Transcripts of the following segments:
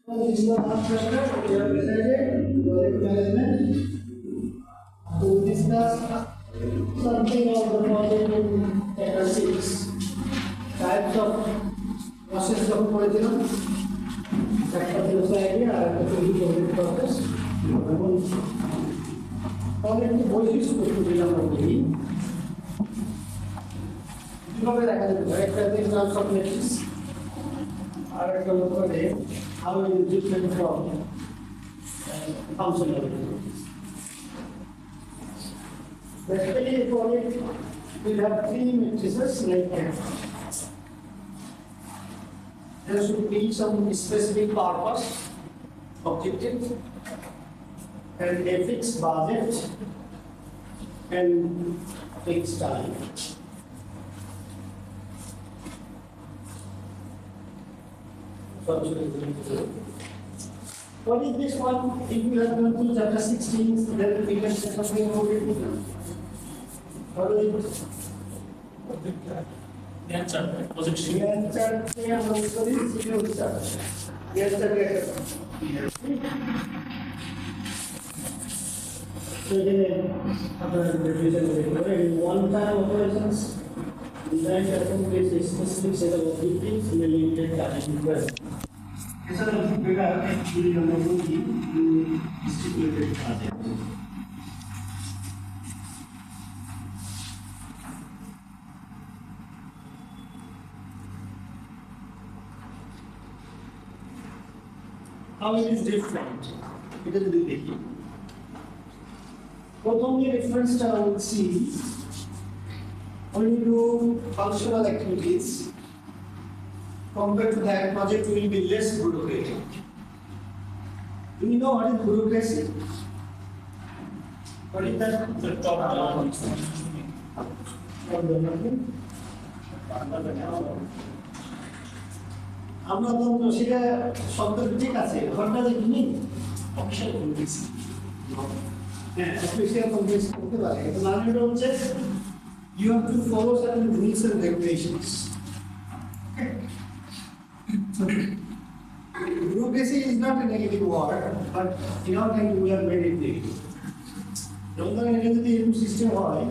This is the last chapter. We have decided project management to discuss something of the project in chapter 6. Types of process of curriculum. Chapter idea and the project process. Project বৈশিষ্ট্য দিলাম আমি কিভাবে দেখা যাবে একটা দেখলাম subjects আর একটা ব্যাপারে how it is different from functional. Basically, for it, we have three matrices like that. There should be some specific purpose, objective, and a fixed budget, and fixed time. What is this one? If you have gone to chapter 16, then we can say something about it. What is it? One-time operations, designed to accomplish a specific set of objectives in a limited time frame. এছাড়া বেটা বিভিন্ন নতুনটি distributed আছে how it is different এটা যদি দেখি প্রথমে রেফারেন্সটা আমরা C only do functional activities. Compared to that, project will be less bureaucratic. Do you know what is bureaucracy? What is that? The top down. আমরা তো সেটা শব্দ ঠিক আছে ঘরটা দেখিনি অফিসিয়াল কমপ্লেক্স হ্যাঁ অফিসিয়াল কমপ্লেক্স করতে পারে কিন্তু নামটা হচ্ছে you have to follow certain rules and regulations. Bureaucracy is not a negative word, but in our time we have made it negative. Don't the system why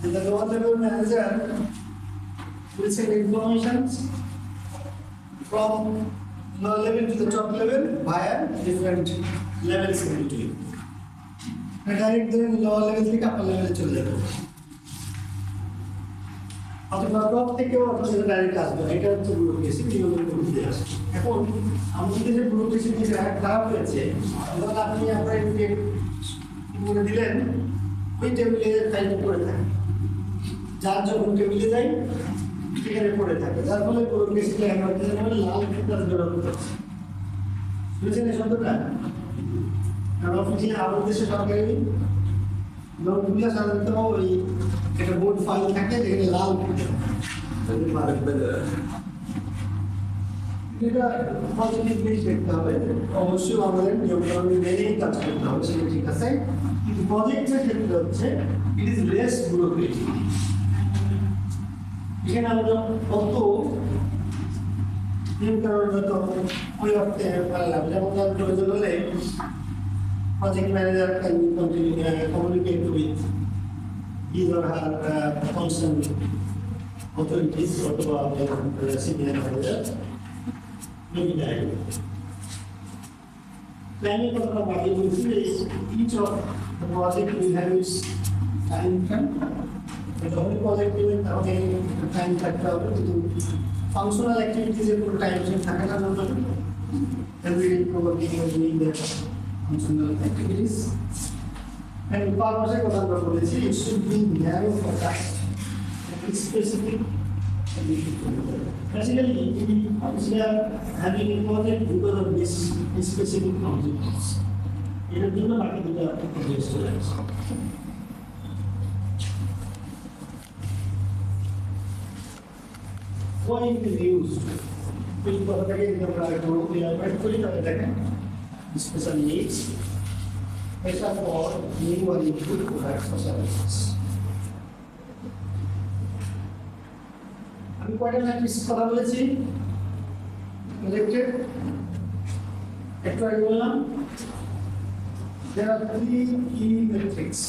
the lower level manager will send information from lower level to the top level via different levels in between. Direct the lower level to upper level to level. অথবা top থেকেও আপনাদের direct আসবে এটা হচ্ছে bureaucracy নিয়মের মধ্যে আসে এখন আমাদের যে ব্যুরোক্রেসি যে খারাপ হয়েছে ধরুন আপনি আপনার করে দিলেন ওই টেবিলে ফাইল করে থাকে যার যখন টেবিলে যাই সেখানে পড়ে থাকে যার ফলে ব্যুরোক্রেসিটা আমাদের লাল ফিতার জড়ো করছে বুঝছেন এই শব্দটা কারণ অফিসে আমাদের দেশে সরকারি নোটগুলো সাধারণত ওই একটা বোর্ড ফাইল থাকে যেখানে লাল এটা পজিটিভ দিক দেখতে হবে অবশ্যই আমাদের নিয়মকানুন মেনেই কাজ করতে হবে সেটা ঠিক আছে কিন্তু প্রজেক্টের ক্ষেত্রে হচ্ছে ইট ইজ লেস ব্যুরোক্রেটিক এখানে আমরা কত নিয়মকানুন যত ওই অর্থে পারলাম যেমন তার প্রয়োজন হলে project manager can communicate with his or her concerned authorities or senior manager. Maybe that. Planning for the project is each of the project will have its time frame. The whole project will have a time factor to functional activities for time frame. Every probably doing that. Functional activities and purpose it should be narrow focus and specific. Basically, we are having a project because of this specific objectives. In a given particular students. Why it is used? We are practically special needs, special for new and improved products or services. আমি কয়টা matrix কথা বলেছি? Elected একটু আগে বললাম there are three key metrics: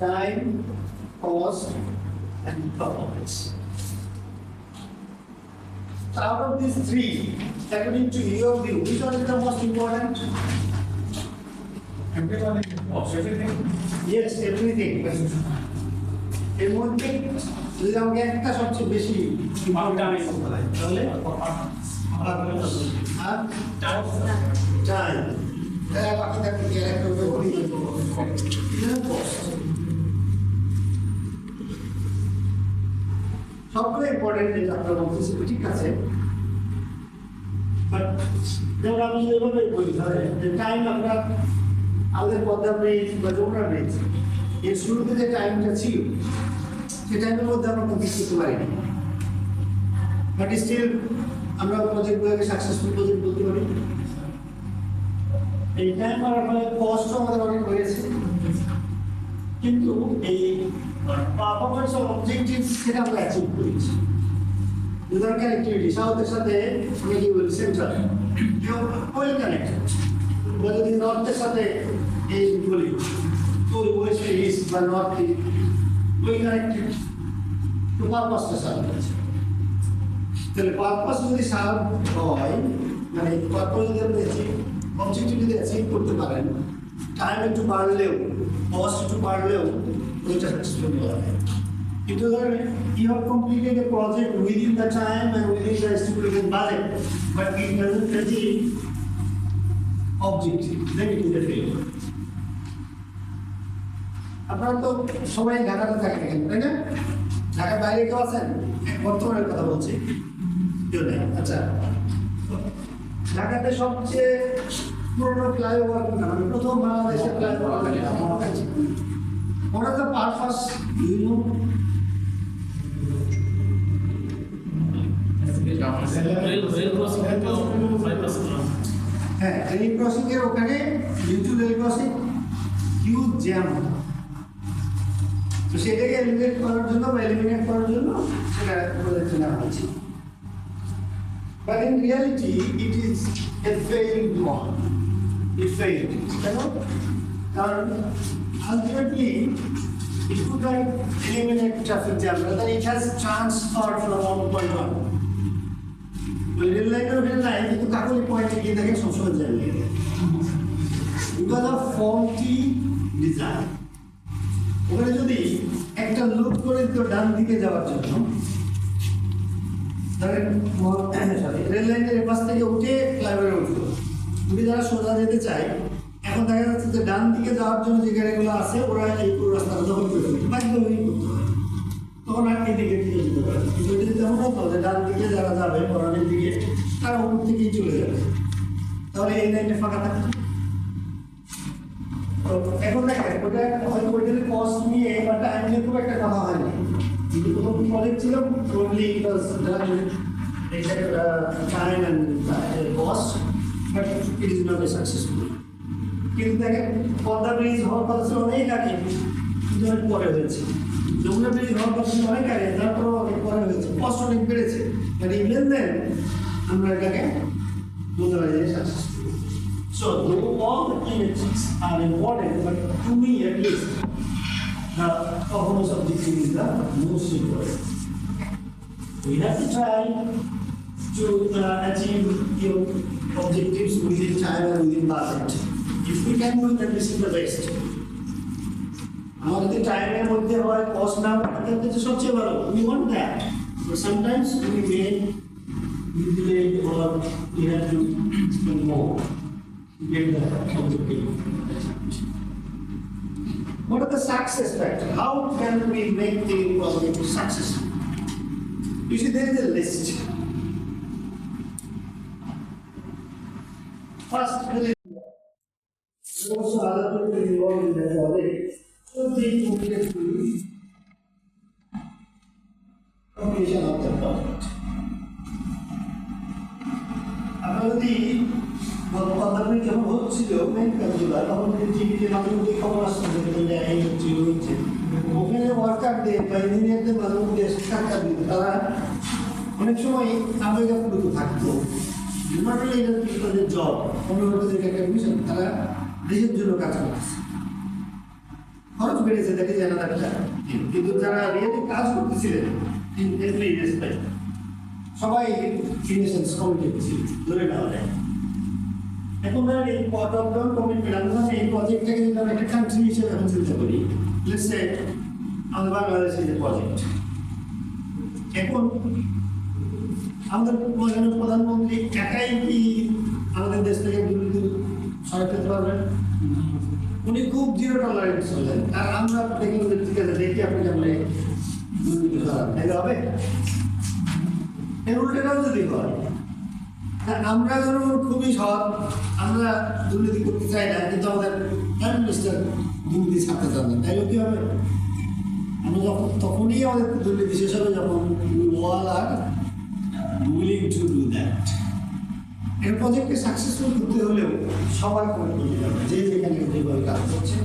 time, cost, and performance. So out of these three, according to your view, which one is the most important? Everything. Yes, everything. এর মধ্যে যদি আমাকে একটা সবচেয়ে বেশি তাহলে সবগুলো ইম্পর্টেন্ট যেটা আপনারা বলতেছি ঠিক আছে, বাট যেমন আমি এইভাবে বলি যে টাইম আমরা আমাদের পদ্মা ব্রিজ বা যমুনা ব্রিজ এর শুরুতে যে টাইমটা ছিল সেই টাইমের মধ্যে আমরা কমপ্লিট করতে পারিনি, বাট স্টিল আমরা প্রজেক্টগুলোকে সাকসেসফুল প্রজেক্ট বলতে পারি। এই টাইম করার ফলে কষ্ট আমাদের অনেক হয়েছে, কিন্তু এই পারফরমেন্স অফ অবজেক্টিভ সেটা আমরা অ্যাচিভ করেছি। উদাহরণ কানেক্টিভিটি সাউথের সাথে আমি কি বলি সেন্ট্রাল ওয়েল কানেক্টেড, বা যদি নর্থের সাথে এই বলি তো ওয়েস্ট ইস্ট বা নর্থ ওয়েল কানেক্টেড, তো পারপাসটা সার্ভ করেছে। তাহলে পারপাস যদি সার্ভ হয়, মানে পারপাস যদি আপনি অবজেক্টিভ যদি অ্যাচিভ করতে পারেন, টাইম একটু বাড়লেও কস্ট একটু বাড়লেও ওইটা সাকসেসফুল হবে। কিন্তু ধরেন you have completed a project within the time and within the stipulated budget, but it doesn't achieve objective, then it is a failure. আপনারা তো সবাই ঢাকাতে থাকেন তাই না? ঢাকার বাইরে কেউ আছেন? বর্তমানের কথা বলছি, কেউ নেই। আচ্ছা, ঢাকাতে সবচেয়ে পুরোনো ফ্লাইওভার মানে প্রথম বাংলাদেশের flyover what are the purpose? Do you know? হ্যাঁ, রেল ক্রসিং এর ওখানে due to rail crossing huge jam, তো সেটাকে এলিমিনেট করার জন্য সেটা প্রজেক্ট নেওয়া হয়েছে। But in reality, it is a failed one. It failed. And ultimately, it could not eliminate traffic jam, rather it has transferred from one point one. Rail line, কিন্তু কাকলি পয়েন্টে গিয়ে দেখে সবসময় জ্যাম লেগে বিকজ অফ ফল্টি ডিজাইন। ওখানে যদি একটা loop করে দিত ডান দিকে যাওয়ার জন্য, ধরেন রেল লাইনের এপাশ থেকে উঠে ফ্লাইওভারে উঠলো, উঠে যারা সোজা যেতে চায়, এখন দেখা যাচ্ছে যে ডান দিকে যাওয়ার জন্য যে গাড়িগুলো আছে ওরা এই পুরো রাস্তাটা দখল করে ফেলছে, বাধ্য হয়েই করতে হয়, তখন আর এদিকে দিকে যেতে পারে। কিন্তু যদি তেমন হতো যে ডান দিকে যারা যাবে বরানের দিকে তারা উপর থেকেই চলে যাবে, তাহলে এই লাইনটা ফাঁকা থাকতো। তো এখন দেখেন ওটা হয়তো ওইটার কস্ট নিয়ে বা টাইম নিয়ে খুব একটা কথা হয়নি, কিন্তু প্রথম প্রজেক্ট ছিল probably it was done time and cost, but it is not a successful. কিন্তু দেখেন পদ্মা ব্রিজ হওয়ার কথা ছিল অনেক আগে, কিন্তু অনেক পরে হয়েছে। যমুনা ব্রিজ হওয়ার কথা ছিল অনেক আগে, তারপরেও অনেক পরে হয়েছে, কষ্ট অনেক বেড়েছে, বাট ইভেন দেন আমরা এটাকে বলতে পারি যে successful. So though all the key metrics are important, but to me at least, the performance objective is the most important. We have to try to achieve your objectives within time and within budget. If we can do that, this is the best. আমাদের টাইমের মধ্যে হয় cost না থাকতে সবচেয়ে ভালো, we want that, but sometimes we may delay or we have to spend more to get the objective. What are the success factors? How can we make the project successful? You see, there is a list. First, also other people involved in the project. So they completed completion of the project. আপনারা যদি পদ্মাবলী যখন হচ্ছিল main কাজগুলা, তখন টিভিতে মাঝে মধ্যে খবর আসছে যে এই হচ্ছে ওখানে ওয়ার্কারদের বা ইঞ্জিনিয়ারদের মাঝে মধ্যে সাক্ষাৎ দিত, তারা অনেক সময় আবেগাপ্লুত থাকতো নর্মালি এটা তাদের জব অনুভূত যে একটা মিশন তারা দেশের জন্য কাজ করতেছে খরচ বেড়েছে দেখে জানা একটা কিন্তু যারা রিয়েলি কাজ করতেছিলেন সবাই ইনভেস্টমেন্ট কমিটি ছিল ধরে নেওয়া যায় এখন এই টপ ডাউন কমিটমেন্ট আমরা এই প্রজেক্টটাকে যদি আমরা একটা কান্ট্রি হিসেবে এখন চিন্তা করি লেটস সে আমাদের বাংলাদেশের যে প্রজেক্ট এখন আমাদের প্রধানমন্ত্রী একাই কি আমাদের দেশ থেকে দুর্নীতি সরাতে পারবেন উনি খুব জিরো টলারেন্স হলেন আর আমরা দেখি ঠিক আছে দেখি আপনি কেমন দুর্নীতি সরান তাই হবে এর উল্টেটাও যদি হয় আমরা ধরুন খুবই সৎ আমরা দুর্নীতি করতে চাই না কিন্তু আমাদের প্রাইম মিনিস্টার দুর্নীতি ছাড়তে চান না তাইলে কি হবে আমরা যখন তখনই আমাদের দুর্নীতি শেষ হবে যখন we all are willing to do that এর প্রজেক্টকে সাকসেসফুল করতে হলেও সবার করে করতে হবে যে যেখানে যেভাবে কাজ করছে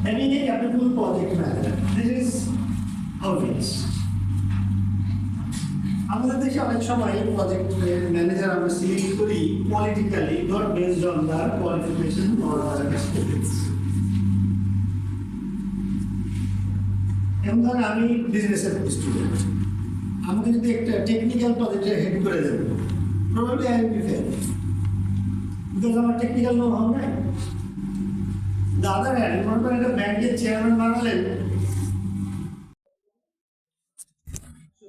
having a capable project manager this is obvious আমাদের দেশে অনেক সময় প্রজেক্ট ম্যানেজার আমরা সিলেক্ট করি politically not based on the qualification or the experience এমন ধরেন আমি বিজনেসের স্টুডেন্ট আমাকে যদি একটা টেকনিক্যাল প্রজেক্টে হেড করে দেব probably I will be fail because আমার টেকনিক্যাল নো হাউ নাই দ্য আদার হ্যান্ড মনে করেন একটা ব্যাংকের চেয়ারম্যান বানালেন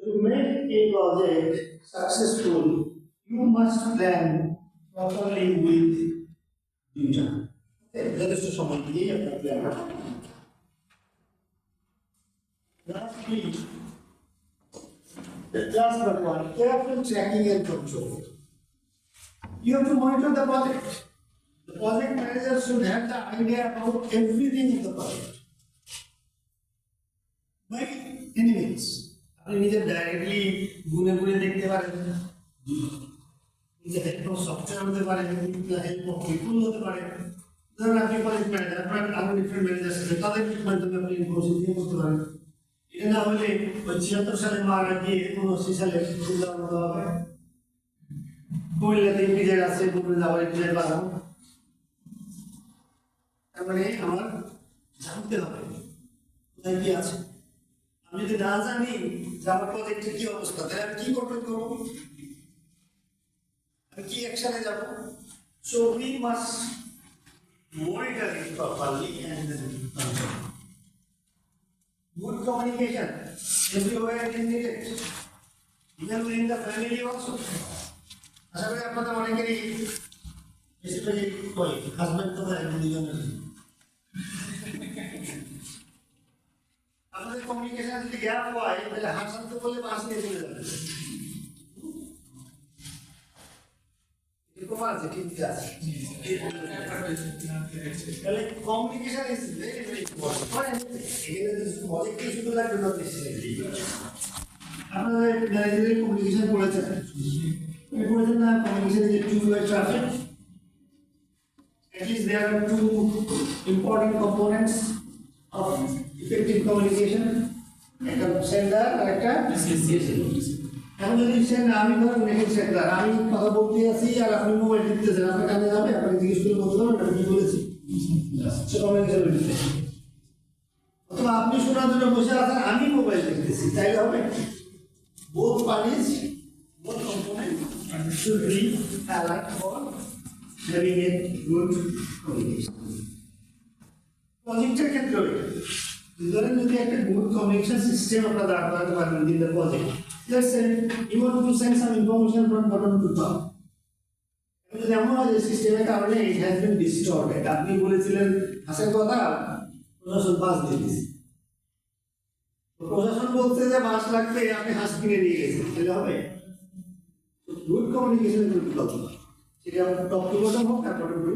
to make a project successful, you must plan properly with data. যথেষ্ট সময় দিয়েই আপনার plan lastly, the last but one, careful tracking and control. You have to monitor the project. The project manager should have the idea about everything in the project. By any means. আপনি নিজের directly গুনে গুনে দেখতে পারেন নিজে help of software হতে পারে help of people হতে পারে ধরুন আপনি প্রজেক্ট ম্যানেজার আপনার আরো ডিফারেন্ট ম্যানেজার আছে তাদের মাধ্যমে আপনি ইনফরমেশন দিয়ে করতে পারেন এটা না হলে ওই 76 সালে মারা গিয়ে 79 সালে উদাহরণ দেওয়া হবে কুমিল্লাতে ইপিজেড আছে বলবে যাওয়ার ইপিজেড বানাবো তার মানে আমার জানতে হবে কোথায় কি আছে আমি যদি না জানি যে আমার প্রজেক্টের কি অবস্থা তাহলে আমি কি কন্ট্রোল করবো আমি কি অ্যাকশনে যাব so we must monitor it properly and control good communication everywhere in needed even within the family also আশা করি আপনাদের অনেকেরই স্পেশালি হাজব্যান্ড তো দুজনের আমাদের কমিউনিকেশন যদি গ্যাপ হয় তাহলে হাসাতে বলে বাস নিয়ে চলে যাবে এরকম আছে ঠিক আছে তাহলে communication is very very important এখানে প্রজেক্টে শুধু লাগবে না আপনাদের ম্যানেজারের কমিউনিকেশন পড়েছেন পড়েছেন না communication is two way traffic at least there are two important components of effective communication একটা সেন্ডার আর একটা রিসিভার এখন যদি সেন্ডার আমি ধরেন মেসেজ সেন্ডার আমি কথা বলতে আছি আর আপনি মোবাইল টিপতেছেন আপনার কানে যাবে আপনি জিজ্ঞেস করে বলতে পারবেন আমি কি বলেছি সে কমিউনিকেশন দিতে অথবা আপনি শোনার জন্য বসে আছেন আমি মোবাইল টিপতেছি তাইলে হবে both parties both components should be alert for having a good communication প্রজেক্টের ক্ষেত্রে ধরেন যদি একটা গুড কমিউনিকেশন সিস্টেম আপনারা দাঁড় করাতে পারেন within the project let's say you want to send some information from bottom to top যদি এমন হয় যে সিস্টেমের কারণে ইট হ্যাজ বিন ডিস্টর্টেড আপনি বলেছিলেন হাসের কথা প্রশাসন বাস দিয়ে দিয়েছে প্রশাসন বলছে যে বাস লাগবে আপনি হাঁস কিনে নিয়ে গেছেন তাহলে হবে গুড কমিউনিকেশনের গুড কথা সেটা টপ টু বটম হোক আর bottom to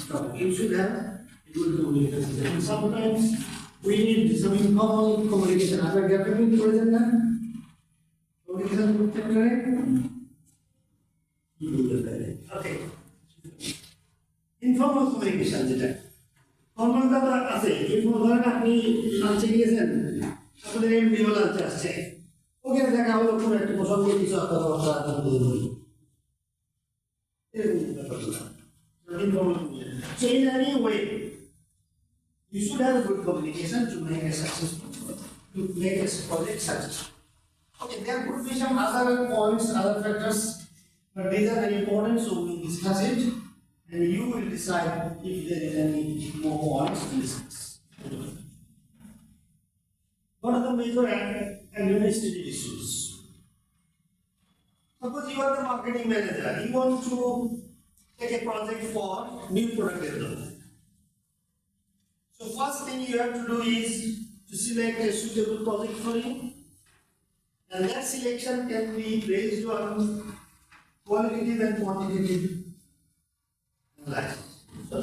top you should have good communication. And sometimes we need some informal communication. After getting present, communication good technique. Okay. Informal communication যেটা ফর্মাল কথা আছে ইনফর্মাল ধরেন আপনি লাঞ্চে গিয়েছেন আপনাদের এমডি লাঞ্চে আসছে ওকে দিয়ে কিছু একটা কথা বলতে বলি so in any way you should have good communication to make a successful to make a project successful. Okay, there could be some other points, other factors, but these are very important, so we will discuss it and you will decide if there is any more points to discuss. What are the major administrative issues? Suppose you are the marketing manager, you want to take a project for new product development. So first thing you have to do is to select a suitable project for you, and that selection can be based on qualitative and quantitative analysis. So,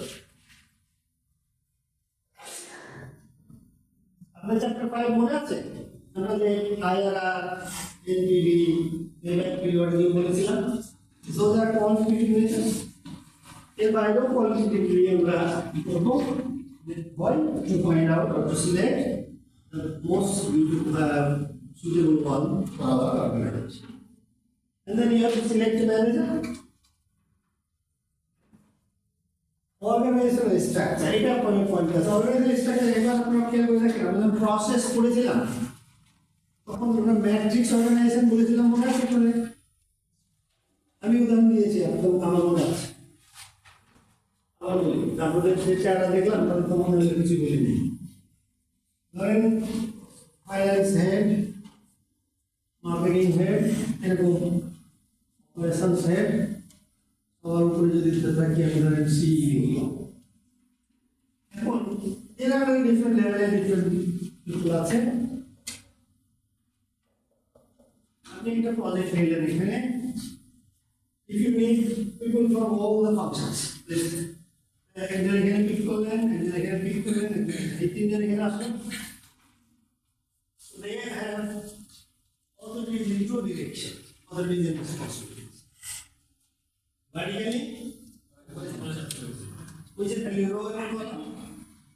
আপনার chapter 5 মনে আছে? আমরা যে IRR, NPV, payback period নিয়ে বলেছিলাম, those are quantitative measures. এর বাইরেও qualitatively আমরা করব to find out or to select the most suitable one for our organization. And then you have to select a manager. Organizational structure, এটা point আছে। Organizational structure এটা আপনারা খেয়াল করে দেখেন, আমরা প্রসেস করেছিলাম তখন আমরা ম্যাট্রিক্স অর্গানাইজেশন বলেছিলাম, মনে আছে? আমি উদাহরণ দিয়েছি, একদম আমার মনে আছে। আবার বলি, আপনাদের যে চেহারা দেখলাম তাহলে তো মনে হলে কিছু বলিনি। ধরেন ফাইন্যান্স হেড, মার্কেটিং হেড, এরকম অপারেশনস হেড, সবার উপরে যদি থাকি আমি ধরেন সিইও। এখন এরা ডিফারেন্ট লেভেলে ডিফারেন্ট পিপল আছে। আপনি একটা প্রজেক্ট নিলেন এখানে, if you need people from all the functions, একজন এখানে পিক করলেন, একজন এখানে পিক করলেন, এই তিনজন এখানে আসলেন, they have authorities in two directions, authorities and responsibilities. Vertically, which is the row and column.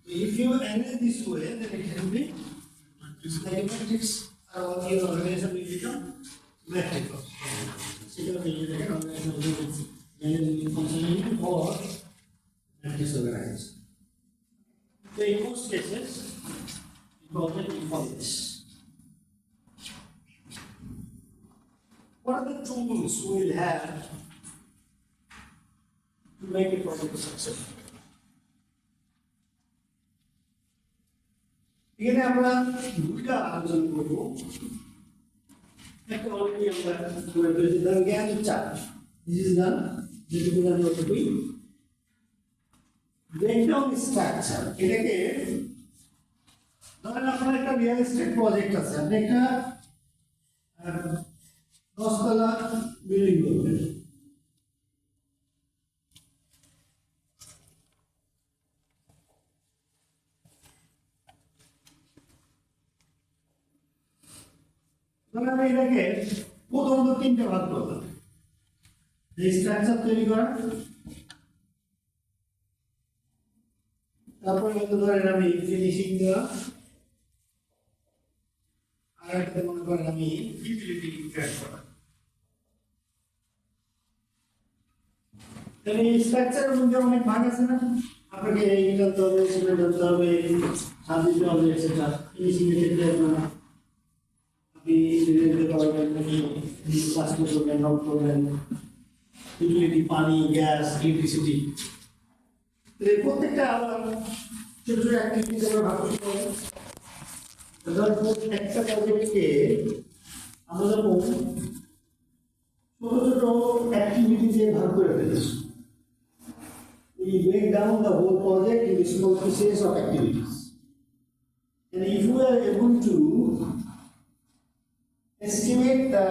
So if you analyze this way, then it can be like a matrix, or your organization will become matrix. So you can organization managing functioning or matrix organization. So in most cases, the project will follow this. What are the tools we will have to make a project successful? এখানে আমরা দুটা আলোচনা করব। একটা already আমরা করে ফেলেছি, ধরুন জ্ঞান চার্ট, দিস ইজ ডান, যেটুকু জানি ওটুকুই। ব্রেকডাউন স্ট্রাকচার, এটাকে ধরেন আপনার একটা রিয়েল এস্টেট প্রজেক্ট আছে, আপনি একটা 10 তলা বিল্ডিং করবেন। আমি এটাকে প্রথমত 3টে ভাগ করলাম, স্ট্রাকচার তৈরি করা, তারপরে ধরেন আমি ফিনিশিং দেওয়া, আর একটা মনে করেন আমি ইউটিলিটি ক্রিয়েট করা। তাহলে এই স্ট্রাকচারের মধ্যে অনেক ভাগ আছে না? আপনাকে এই জানতে হবে, সেটা জানতে হবে, সার দিতে হবে, এটসেট্রা। ফিনিশিং এর ক্ষেত্রে আপনার আপনি দিতে পারবেন, কাজ করবেন, নোট করবেন, ইউটিলিটি, পানি, গ্যাস, ইলেকট্রিসিটি, এই প্রত্যেকটা আলাদা ছোট ছোট অ্যাক্টিভিটিস আমরা ভাগ করতে পারবো। ধরুন একটা প্রজেক্টকে আমরা যখন ছোট ছোট অ্যাক্টিভিটিসে ভাগ করে ফেলেছি, we break down the whole project into small pieces of activities, and if we are able to estimate the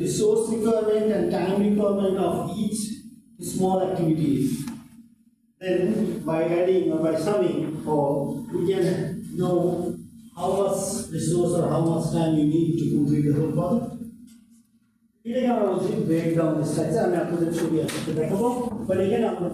resource requirement and time requirement of each small activity, then by adding or by summing, or we can know how much resource or how much time you need to complete the whole project. এটাকে আমরা বলছি breakdown structure. আমি আপনাদের ছবি আসতে দেখাবো, but এখানে আমরা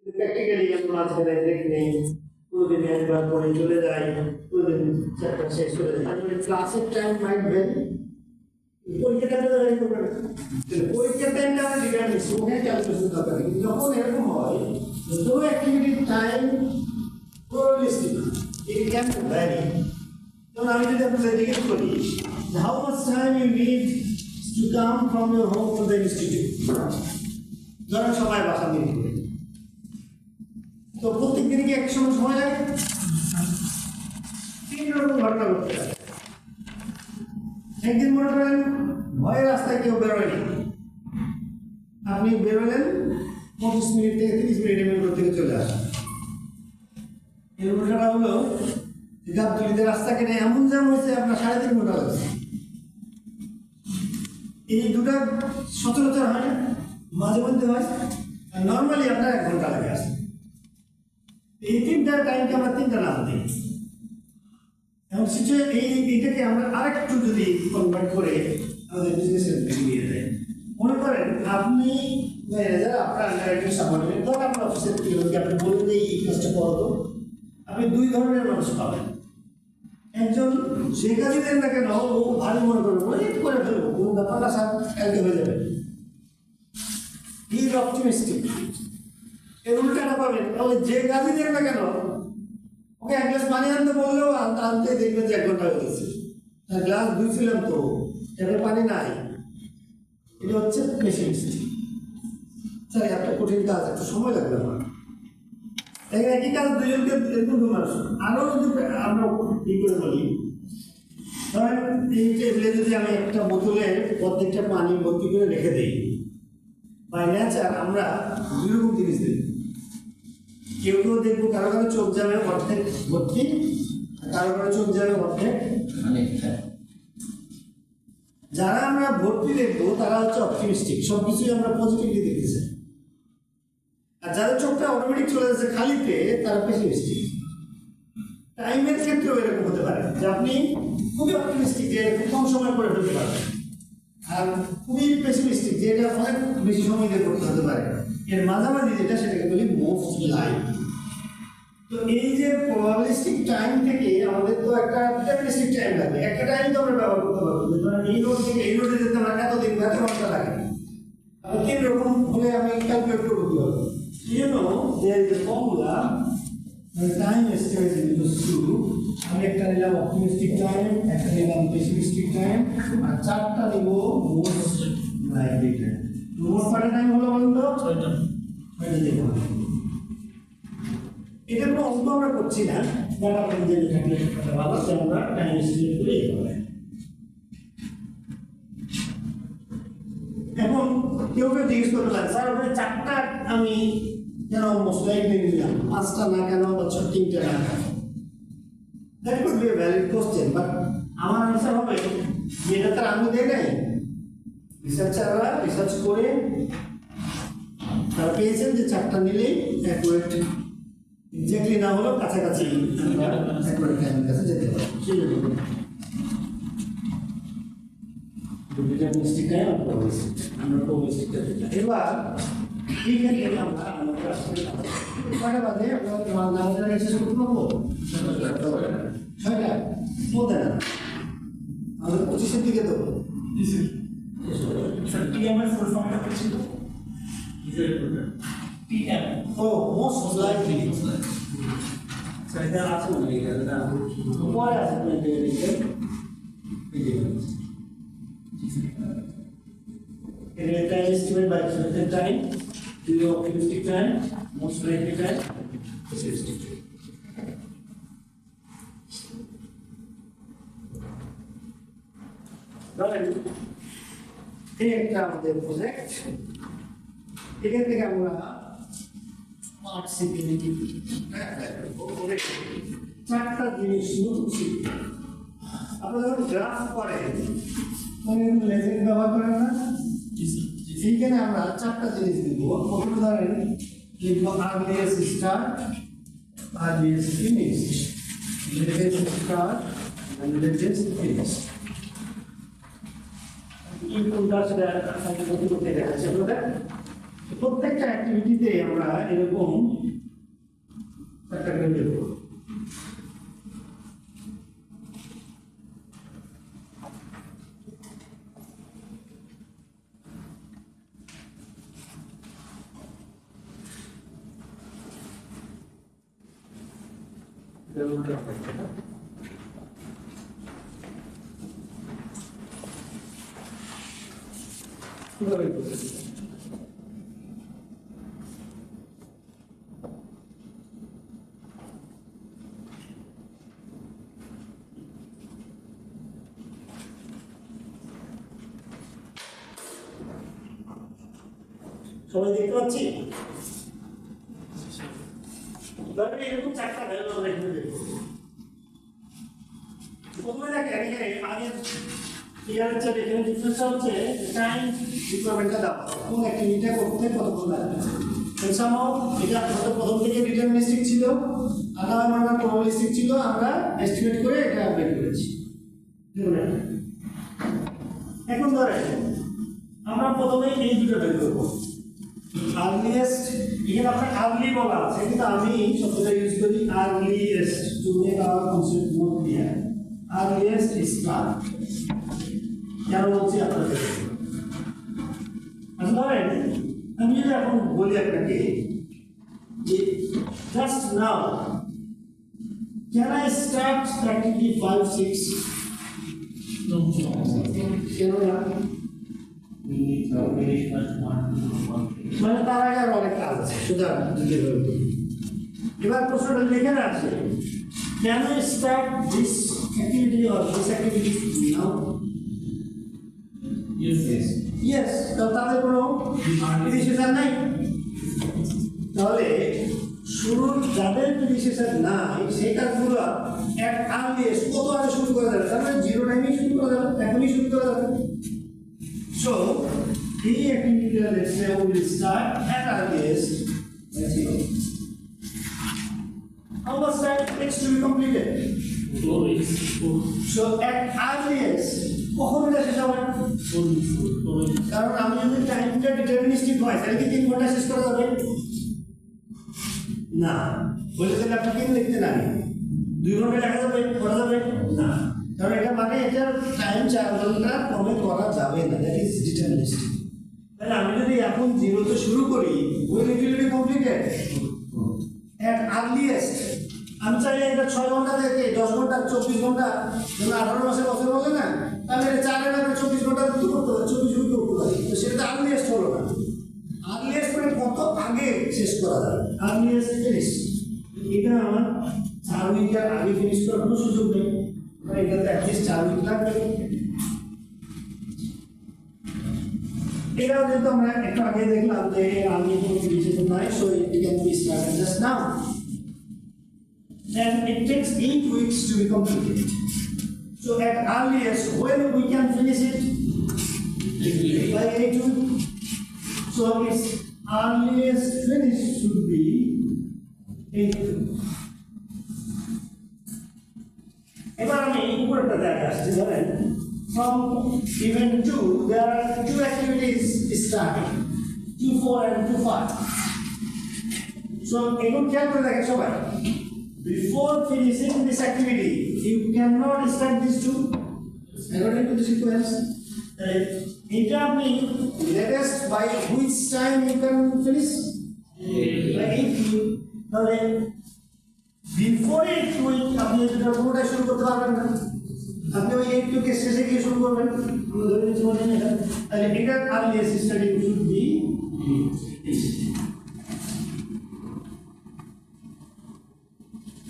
প্র্যাকটিক্যালি আমরা আজকে দেখি নেই পুরোদিন একবার পরে চলে যাই পুরোদিন চ্যাপ্টার শেষ করে যাই আসলে ক্লাসের টাইম মাইট ভেরি পরীক্ষা টাইমটা ভেরি করবে না পরীক্ষার টাইমটা আমরা ডিগ্রাম নিচ্ছি ওখানে ক্যালকুলেশন দরকার নেই যখন এরকম হয় নো অ্যাক্টিভিটির time probabilistic it can vary যেমন আমি যদি আপনাদের জিজ্ঞেস করি how much time you need to come from your home to the institute ধরেন সবাই বাসা নিয়ে তো প্রত্যেক দিনে কি এক সময় লাগে 3 রকম ঘটনা ঘটতে পারে একদিন মনে করেন ভয়ের রাস্তায় কেউ বেরোয়নি আপনি বেরোলেন 25 মিনিট থেকে 30 মিনিটের মেট্রো থেকে চলে আসেন এর উল্টাটা হলো গাবতলিতে রাস্তা কেটে এমন জ্যাম হয়েছে আপনার 3.5 ঘন্টা লাগছে এই দুটা সচরাচর হয় না মাঝে মধ্যে হয় আর নর্মালি আপনার 1 ঘন্টা লাগে আসে এই তিনটা টাইমকে আমরা তিনটা নাম দিই এবং এইটাকে আমরা আরেকটু যদি কনভার্ট করে আমাদের বিজনেসের দিকে নিয়ে যাই মনে করেন আপনি ম্যানেজার আপনার আন্ডারে সামনে ধর আপনার অফিসের লোককে আপনি বললেন যে এই কাজটা করো তো আপনি 2 ধরনের মানুষ পাবেন একজন যে কাজই দেন না কেন ও ভালো মনে করবে বলে একটু করে ফেলবো কোনো ব্যাপার না স্যার কালকে হয়ে যাবে ইজ অপটিমিস্টিক এর উল্টাটা পাবেন তাহলে যে কাজই দেন না কেন ওকে 1 গ্লাস পানি আনতে বললেও আনতে দেখবেন যে 1 ঘন্টা হয়ে গেছে গ্লাস ধুইছিলাম তো ট্যাপে পানি নাই এটা হচ্ছে পেশিমিস্টিক স্যার একটা কঠিন কাজ একটু সময় লাগবে আমার একই কাজ দুজনকে এরকম মানুষ আরও যদি আমরা কি করে বলি ধরেন এই টেবিলে যদি আমি একটা বোতলের প্রত্যেকটা পানি ভর্তি করে রেখে দিই বাই নেচার আমরা 2 রকম জিনিস দেখি কেউ কেউ দেখবো কারো কারো চোখ যাবে অর্ধেক ভর্তি কারো কারো চোখ যাবে অর্ধেক যারা আমরা ভর্তি দেখবো তারা হচ্ছে অপটিমিস্টিক সবকিছুই আমরা পজিটিভলি দেখতেছি আর যাদের চোখটা অটোমেটিক চলে যাচ্ছে খালিতে তারা পেসিমিস্টিক টাইমের ক্ষেত্রেও এরকম হতে পারে যে আপনি খুবই অপটিমিস্টিক যে খুব কম সময় করে ফেলতে পারবেন আর খুবই পেসিমিস্টিক যে এটা অনেক বেশি সময় দিয়ে করতে হতে পারে এর মাঝামাঝি যেটা সেটাকে বলি মোস্ট লাইফ তো এই যে প্রবাবিলিস্টিক টাইম থেকে আমাদের তো একটা ডিটারমিনিস্টিক টাইম লাগে একটা টাইম তো আমরা ব্যবহার করতে পারবো এই নোট থেকে এই নোটে যেতে আমার এতদিন এত ঘন্টা লাগে আর 3 রকম হলে আমি ক্যালকুলেট করতে পারবো you know there is a formula the time estimate is equals to আমি একটা নিলাম অপটিমিস্টিক টাইম একটা নিলাম পেসিমিস্টিক টাইম আর চারটা নিব মোস্ট লাইকলি টাইম মোট কত টাইম হলো বলুন তো 6টা এটা কোনো অঙ্ক আমরা করছি না বাট আপনি যে ক্যালকুলেট করতে ভালো আছে আমরা টাইম এস্টিমেট করে এইভাবে এবং কেউ কেউ জিজ্ঞেস করতে পারে স্যার ওখানে 4টা আমি কেন মোস্ট লাইকলি নিলাম 5টা না কেন বা 3টা না কেন that could B a valid question but আমার আনসার হবে যে এটা তার আমি দেয় নাই রিসার্চাররা রিসার্চ করে তারা পেয়েছেন যে 4টা নিলেই অ্যাকুরেট এক্স্যাক্টলি না হলেও কাছাকাছি অ্যাকুরেট টাইমের কাছে যেতে পারে সেই জন্য ডিটারমিনিস্টিক টাইম আর প্রবাবিলিস্টিক আমরা প্রবাবিলিস্টিকটা এবার এইখান থেকে আমরা কয়টা বাজে আমরা নামাজের আগে শেষ করতে পারবো? 6টা মধ্যে না আমাদের 25-এর দিকে তো টিএমএর ফুল ফর্মটা কি ছিল? টিএম ও মোস্ট লাইকলি সেটা আছে না এটা পরে আছে time estimate by expected time, the optimistic time, most likely time, pessimistic time. ধরেন এই একটা আমাদের প্রজেক্ট, এখান থেকে আমরা চারটা জিনিস নিচ্ছি। আপনারা যখন গ্রাফ করেন তখন লেজেন্ড ব্যবহার করেন না? এইখানে আমরা চারটা জিনিস দিব। প্রথমে ধরেন লিখব earliest start, earliest finish, latest start and latest finish. এই কোনটা সেটা আপনাদের করতে দেখাচ্ছি আপনাদের। প্রত্যেকটা অ্যাক্টিভিটিতে আমরা এরকম একটা করে দেব। সবাই দেখতে পাচ্ছি? এরকম চারটা ভ্যালু আমরা এখানে দেখব। প্রথমে দেখেন এখানে আগের ইয়ার চেয়ে এখানে ডিফারেন্স হচ্ছে টাইম রিকোয়ারমেন্টটা দাও কোন অ্যাক্টিভিটিটা করতে কতক্ষণ লাগবে। এছাড়াও এটা আমাদের প্রথম থেকে ডিটারমিনিস্টিক ছিল, আধা ঘন্টা প্রবাবিলিস্টিক ছিল, আমরা এস্টিমেট করে এটা বের করেছি। এখন ধরেন আমরা প্রথমে এই দুটো বের করবো। আর্লিয়েস্ট, এখানে আপনার আর্লি বলা আছে কিন্তু আমি শব্দটা ইউজ করি earliest to make our concept more clear. Earliest start কেন বলছি আপনাদের? আচ্ছা ধরেন আমি যদি এখন বলি আপনাকে যে just now can I start practically 5-6? কেন না? মানে তার আগে আরো অনেক কাজ আছে, সুতরাং এবার প্রশ্নটা লিখে আছে can I start this activity or this activity now? Yes, তাদের কোনো ডিসিশন নাই। তাহলে শুরুর যাদের ডিসিশন নাই সেই কাজগুলো এক আর্লিয়েস্ট কত আগে শুরু করা যাবে, তার মানে 0 টাইমেই শুরু করা যাবে, এখনই শুরু করা যাবে। So, the activity, let's say, we will start at earliest at 0. How much time takes to be completed? 4 weeks. So, at earliest, কখন এটা শেষ হবে? কারণ আমি যদি টাইমটা ডিটারমিনিস্টিক হয় তাহলে কি 3 ঘন্টা শেষ করা যাবে না? বলে তাহলে আপনি কি লিখতে না 2 ঘন্টা লেখা যাবে, করা যাবে না, কারণ এটা মানে এটার টাইম 4 ঘন্টা কমে করা যাবে না, দ্যাট ইজ ডিটারমিনিস্টিক। তাহলে আমি যদি এখন 0 তে শুরু করি will it will be completed at earliest. আমি চাইলে এটা 6 ঘন্টা থেকে 10 ঘন্টা 24 ঘন্টা, যেমন 18 মাসে বছর বলে না, তাহলে এটা 4 এর আগে 24 ঘন্টা করতে পারি, 24 ঘন্টা করতে পারি, তো সেটা আর্লিয়েস্ট হলো না। আর্লিয়েস্ট মানে কত আগে শেষ করা যাবে, আর্লিয়েস্ট ফিনিশ। এটা আমার 4 উইকের আগে ফিনিশ করার কোনো সুযোগ নেই, মানে এটাতে অ্যাটলিস্ট 4 উইক লাগবে। এটাও যেহেতু আমরা একটু আগে দেখলাম যে আমি কোনো ডিসিশন নাই, so it can be started just now. Then it takes 8 weeks to be completed. So at earliest, when we can finish it? By 8 weeks. So its earliest finish should be 8 weeks. এবার আমি উপরেরটা দেখে আসছি, ধরেন from event 2 there are 2 activities starting. Q4 and Q5. So এখন খেয়াল করে দেখেন সবাই, before finishing this activity you cannot start this two according to the sequence. এটা আপনি latest by which time you can finish? By 8 week. তাহলে before 8 week আপনি এটা পুরোটা শুরু করতে পারবেন না, আপনি ওই 8 week এর শেষে গিয়ে শুরু করবেন। আমরা ধরে নিচ্ছি মনে নেই, তাহলে এটা earliest starting should be this.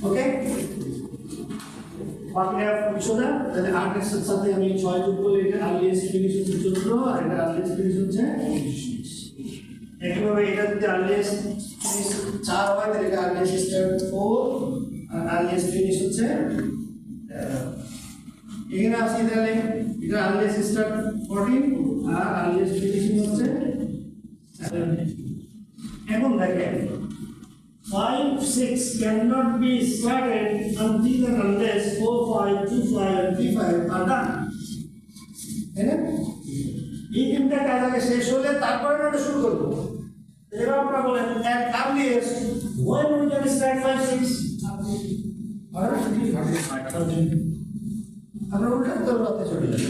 Okay? বাকিটা কিছু না, তাহলে 8 এর সাথে আমি 6 যোগ করলে এটা earliest finish হচ্ছে 14 আর এটা earliest finish হচ্ছে 19। একইভাবে এটা যদি earliest finish 4 হয় তাহলে এটা earliest start 4 আর earliest finish হচ্ছে এখানে আসি তাহলে এটা earliest start 14 আর earliest finishing হচ্ছে 7। এখন দেখেন 5, 6 cannot be started until and unless 4, 5, 2, 5 and 3, 5 are done. है এই তিনটা কাজ আগে শেষ হলে তারপরে আমরা শুরু করব। এবার আমরা বলেন at earliest when we can start 5, 6 আমরা উল্টা করতে চলে যাব।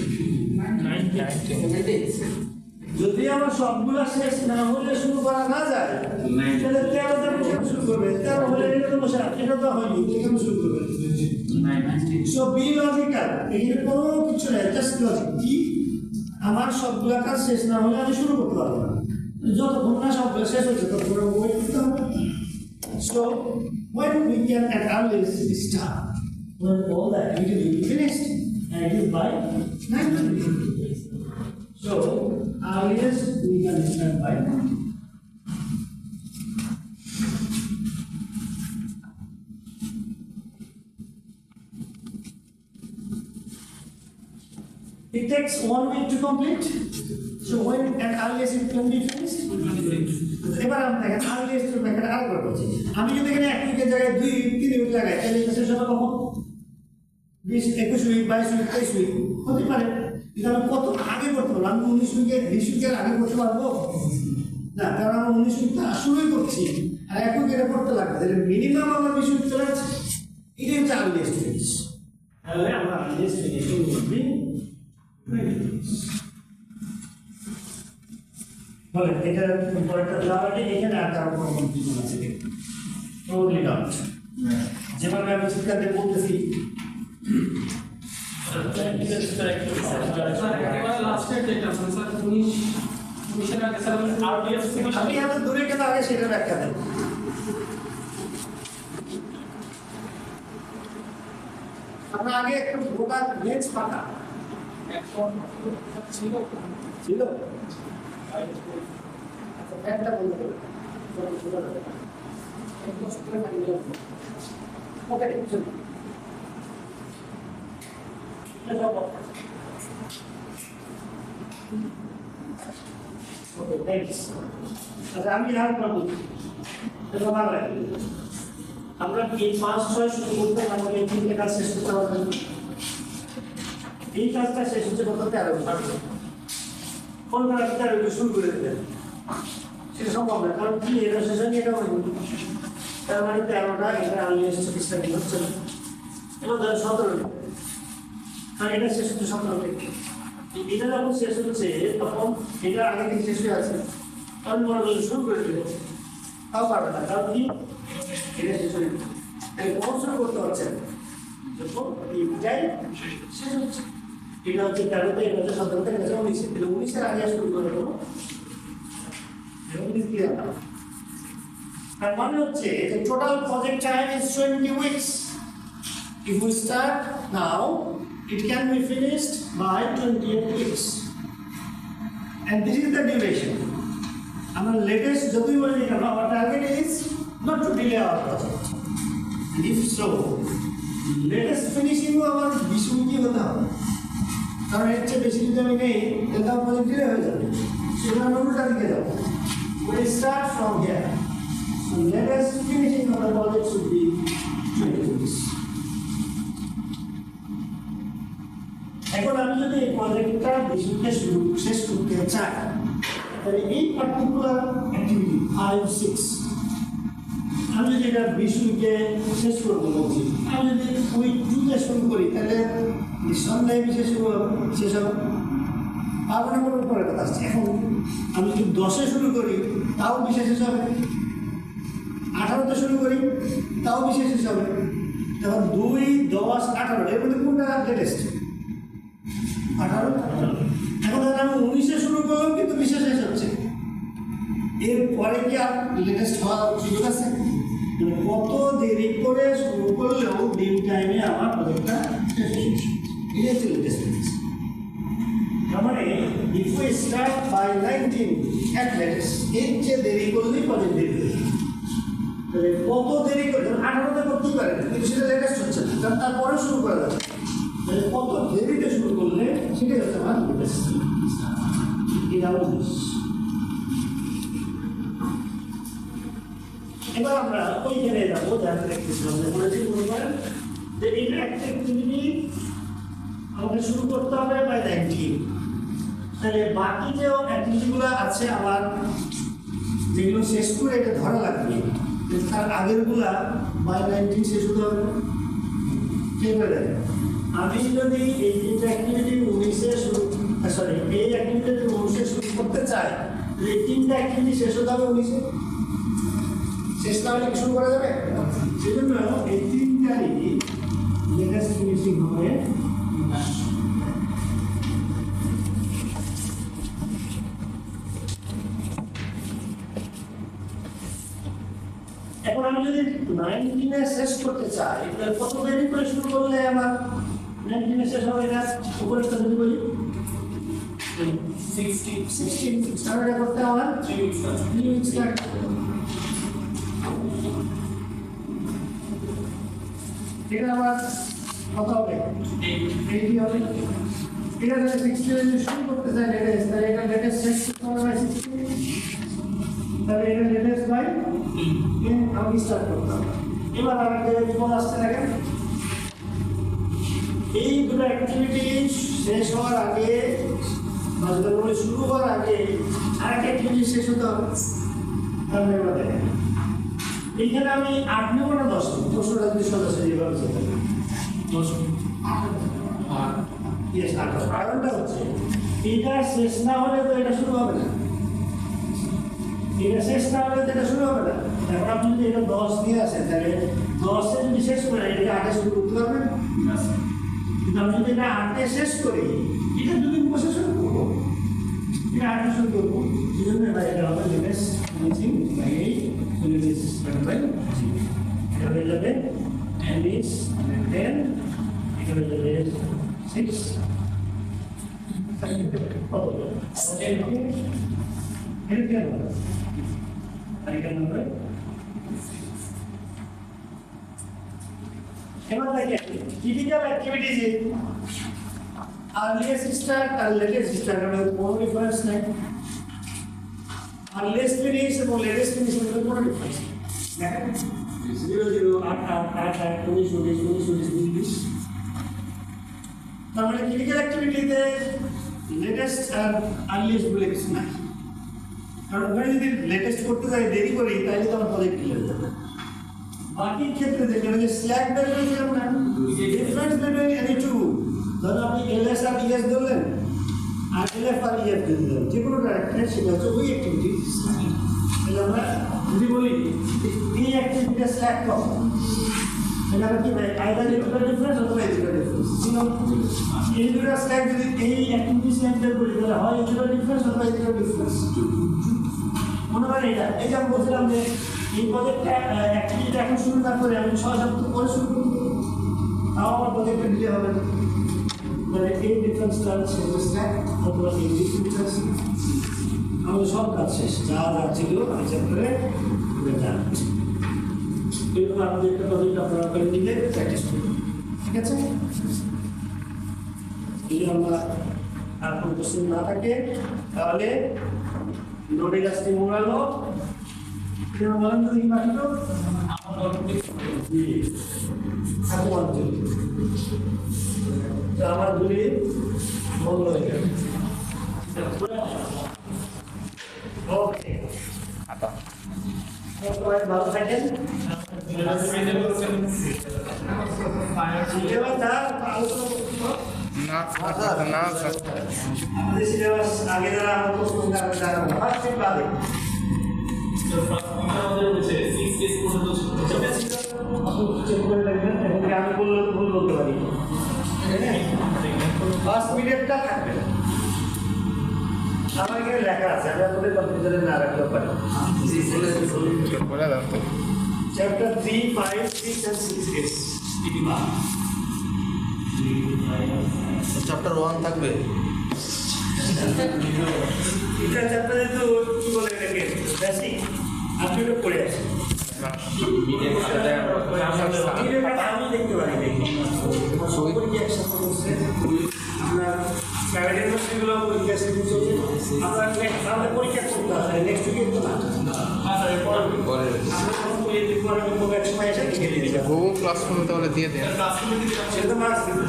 যদি আমার সবগুলা শেষ না হলে শুরু করা না যায় তাহলে 13 থেকে শুরু করবে, 13 হলে এটা তো বসা এটা তো হয়নি, এখানে শুরু করবে। সো বি লজিক্যাল, এখানে কোনো কিছু নাই, জাস্ট লজিক। কি আমার সবগুলা কাজ শেষ না হলে আমি শুরু করতে পারবো না, যতক্ষণ না সবগুলা শেষ হচ্ছে ততক্ষণ ওয়েট করতে হবে। So when we can at earliest start when all the activity will be finished and it is by 9:30. So earliest we can start by 9. It takes 1 week to complete. So when at earliest it can be finished? এবার আমরা দেখেন earliest এর ব্যাপারে আরেকবার বলছি। আমি যদি এখানে 1 উইকের জায়গায় 2-3 উইক লাগাই তাহলে এটা শেষ হবে কখন? 20, 21 উইক, 22 উইক, 23 উইক হতে পারে। কিন্তু আমি কত আগে করতে পারবো? আমি 19 উইকের 20 উইকের আগে করতে পারবো না, কারণ আমি 19 উইকটা শুরুই করছি আর 1 উইক এটা করতে লাগবে, তাহলে মিনিমাম আমরা 20 উইক চলে যাচ্ছে। এটাই হচ্ছে earliest finish। তাহলে আমরা earliest finishing will be 20 weeks। বলেন এটা পরেরটা দেওয়া হলে এখানে আর কারো কোনো কনফিউশন আছে কি? Totally not. যেভাবে আমি শিক্ষার্থী বলতেছি আমি এত দূরে কেন আগে সেটা ব্যাখ্যা দেব। আমরা আগে একটু গোটা লেন্স পাতা ছিল ছিল একটা বলতে আমি আর করবো আমরা এই 5-6 শুরু করতে আমাদের এই 3টে কাজ শেষ করতে হবে। এই কাজটা শেষ হচ্ছে কত 13 কোন কাজটা 13 শুরু করে দেবেন সেটা সম্ভব না, কারণ কি এটা শেষ হয়নি, এটা হয়নি, তার মানে 13টা এটা আর্লিয়েস্ট স্টার্টিং হচ্ছে না। এবার ধরেন 17 কারণ এটা শেষ হচ্ছে 17 এটা যখন শেষ হচ্ছে তখন এটা আগে থেকে শেষ হয়ে আছে, কারণ মনে করলে শুরু করে দেবে তাও পারবে না, কারণ কি এটা শেষ হয়ে কখন শুরু করতে হচ্ছে যখন এইটাই শেষ হচ্ছে। এটা হচ্ছে 13তে, এটা হচ্ছে 17তে, এটা হচ্ছে 19, এটা 19-এর আগে শুরু করে দেবো। তার মানে হচ্ছে the total project time is 20 weeks. If we start now, it can be finished by 28 weeks. And this is the duration. Our latest যতই বলি না, our target is not to delay our project. And if so, latest finishing our 20 week হতে হবে, কারণ এর চেয়ে বেশি যদি আমি নেই তাহলে আমার প্রজেক্ট ডিলে হয়ে যাবে। সেটা আমরা উল্টা দিকে যাবো। We start from here. So latest finishing of the project should be 20 weeks. এখন আমি যদি এই প্রজেক্টটা শেষ করতে চাই তাহলে এই পার্টিকুলার অ্যাক্টিভিটি 5, 6 আমি যদি এটা 20 উইকে শেষ করবো বলছি, আমি যদি উইক 2-তে শুরু করি তাহলে নিঃসন্দেহে শেষ হবে। আবার আমার উপরে কথা আসছে, এখন আমি যদি 10-এ শুরু করি তাও 20-এ শেষ হবে, 18-তে শুরু করি তাও 20-এ শেষ হবে। তখন 2, 10, 18 এর মধ্যে কোনটা লেটেস্ট? 18। এখন ধরেন আমি 19-এ শুরু করলাম কিন্তু 20-এ শেষ হচ্ছে, এরপরে কি আর লেটেস্ট হওয়ার সুযোগ আছে? মানে কত দেরি করে শুরু করলেও ডিউ টাইমে আমার প্রজেক্টটা শেষ হয়ে যাচ্ছে, এটা হচ্ছে লেটেস্ট। তার মানে if we start by 19 at latest, এর চেয়ে দেরি করলেই প্রজেক্ট দেরি হয়ে যাবে। তাহলে কত দেরি করে 18তে করতেই পারে কিন্তু সেটা লেটেস্ট হচ্ছে না, কারণ তারপরে শুরু করা যাবে। তাহলে কত দেরিতে শুরু করলে সেটাই হচ্ছে আমার লেটেস্ট। এবার আমরা ওইখানে যাবো, যাতে দেখতেছিলাম যে বলেছি মনে করেন যে এই একটা অ্যাক্টিভিটি আমাকে শুরু করতে হবে বাই 19। তাহলে বাকি যে অ্যাক্টিভিটিগুলো আছে আমার, যেগুলো শেষ করে এটা ধরা লাগবে, তার আগেরগুলা বাই 19 শেষ হতে হবে। ঠিক হয়ে যাবে। আমি যদি এই তিনটা অ্যাক্টিভিটি 19-এ শুরু, সরি এই অ্যাক্টিভিটি 19-এ শুরু করতে চাই, এই তিনটা অ্যাক্টিভিটি শেষ হতে হবে 19-এ। শেষ না হলে শুরু করা যাবে, সেজন্য এই তিনটারই লেটেস্ট ফিনিশিং হবে। এখন আমি যদি 19-এ শেষ করতে চাই, তাহলে কত দেরি করে শুরু করলে আমার 19-এ শেষ হবে? এটা উপরে যদি বলি 16 স্টার্ট করতে আমার 3 উইকস স্টার্ট। এটা আমার কত হবে? 80 হবে। এটা যদি 60 যদি শুরু করতে চাই লেটেস্ট, তাহলে এটা লেটেস্ট শেষ করতে হবে বাই 60, তাহলে এটা লেটেস্ট বাই 10 আমি স্টার্ট করতে হবে। এবার আমাকে বিপদ আসতে দেখেন, এই দুটো অ্যাক্টিভিটি শেষ হওয়ার আগে বা শুরু হওয়ার আগে আরেকটা অ্যাক্টিভিটি শেষ হতে হবে। তাহলে এবার দেখেন এইখানে আমি 8 নেব না 10 নেব? প্রশ্নটা যদি সদস্য যেভাবে যেতে হবে 10 আর ইয়েস 8। কারণটা হচ্ছে এটা শেষ না হলে তো এটা শুরু হবে না, এটা শেষ না হলে তো এটা শুরু হবে না। এখন আপনি যদি এটা 10 দিয়ে আসেন, তাহলে 10-এ যদি শেষ করে এটা 8-এ শুরু করতে পারবেন। কিন্তু আমি যদি এটা 8-এ শেষ করি, এটা দুদিন বসে শুরু করবো, এটা 8-এ শুরু করবো। এই জন্য এবার এটা হবে latest finishing by 8, latest by 0। এটা হয়ে যাবে and is 10, এটা হয়ে যাবে 6। কত? এটা কেন হবে? আর কেন হবে? এবার দেখেন ক্রিটিক্যাল অ্যাক্টিভিটিজ আর্লিয়েস্ট স্টার্ট আর লেটেস্ট স্টার্ট এর মধ্যে কোনো ডিফারেন্স নেই। আর্লিয়েস্ট ফিনিশ এবং লেটেস্ট ফিনিশ এর মধ্যে কোনো ডিফারেন্স নেই। দেখেন 0 0 8 8 8 8 19 19 19 20 20। তার মানে ক্রিটিক্যাল অ্যাক্টিভিটিতে লেটেস্ট আর আর্লিয়েস্ট বলে কিছু নাই, কারণ ওখানে যদি লেটেস্ট করতে যাই দেরি করি তাহলে তো আমার প্রজেক্ট ডিলে হয়ে যাবে। বাকি ক্ষেত্রে যেখানে যে স্ল্যাক বের করেছিলাম না, ডিফারেন্স বিটুইন এনি টু, ধরুন আপনি এলএস আর ইএস ধরলেন আর এলএফ আর ইএফ ধরলেন, যে কোনো ডাইরেক্টর সেটা হচ্ছে ওই অ্যাক্টিভিটি। তাহলে আমরা যদি বলি এই অ্যাক্টিভিটিটা স্ল্যাক কম, তাহলে আমরা কি ভাই আইদার এটুকু ডিফারেন্স অথবা এটুকু ডিফারেন্স। এই দুটো স্ল্যাক যদি এই অ্যাক্টিভিটি স্ল্যাক বের করি তাহলে হয় এটুকু ডিফারেন্স অথবা এটুকু ডিফারেন্স। মনে হয় এটা এই যে আমি বলছিলাম যে এই প্রজেক্টটা অ্যাক্টিভিটি এখন শুরু না করে আমি 6 সপ্তাহ পরে শুরু করব, তাও আমার প্রজেক্টটা ডিলে হবে না। মানে এই ডিফারেন্সটা স্ল্যাক অথবা এই ডিফারেন্স আমাদের সব কাজ শেষ, যা যা ছিল হিসাব করে যান। এইভাবে আমাদের একটা প্রজেক্ট আপনারা করে নিলে প্র্যাকটিস করবেন, ঠিক আছে? যদি আমরা আর কোনো কোশ্চেন না থাকে তাহলে লোডে গাছটি মোড়ালো বলেন তো এই বাকিটা আমার দুলি বন্ধ হয়ে গেল। সবাই ভালো থাকেন। এবার তার আলোচনা করতে না স্যার আমাদের সিলেবাস আগে যারা প্রশ্ন তারা ফার্স্ট বাদে চেক করে দেখবেন এবং আমি বললে ভুল বলতে পারি। ফার্স্ট পিরিয়ডটা থাকবে না। আমার এখানে লেখা আছে, আমি আপনাদের কম্পিউটারে না রাখলেও পারি। বলে দাও তো চ্যাপ্টার 3, 5, 6 and 6 চ্যাপ্টার 1 থাকবে এটা চ্যাপ্টারে তো কি বলে এটাকে বেসিক আপনি তো পড়ে আছেন। আমি দেখতে পারি পরীক্ষা একসাথে করছে আপনার প্রাইভেট ইউনিভার্সিটিগুলো পরীক্ষা শুরু চলছে। আপনার আমাদের পরীক্ষা করতে হবে নেক্সট উইকে তো না আমরা এক সময় এসে লিখে দিয়ে যাবো। গুগল ক্লাসরুমে তাহলে দিয়ে দেন সেটা মার্কস দিবে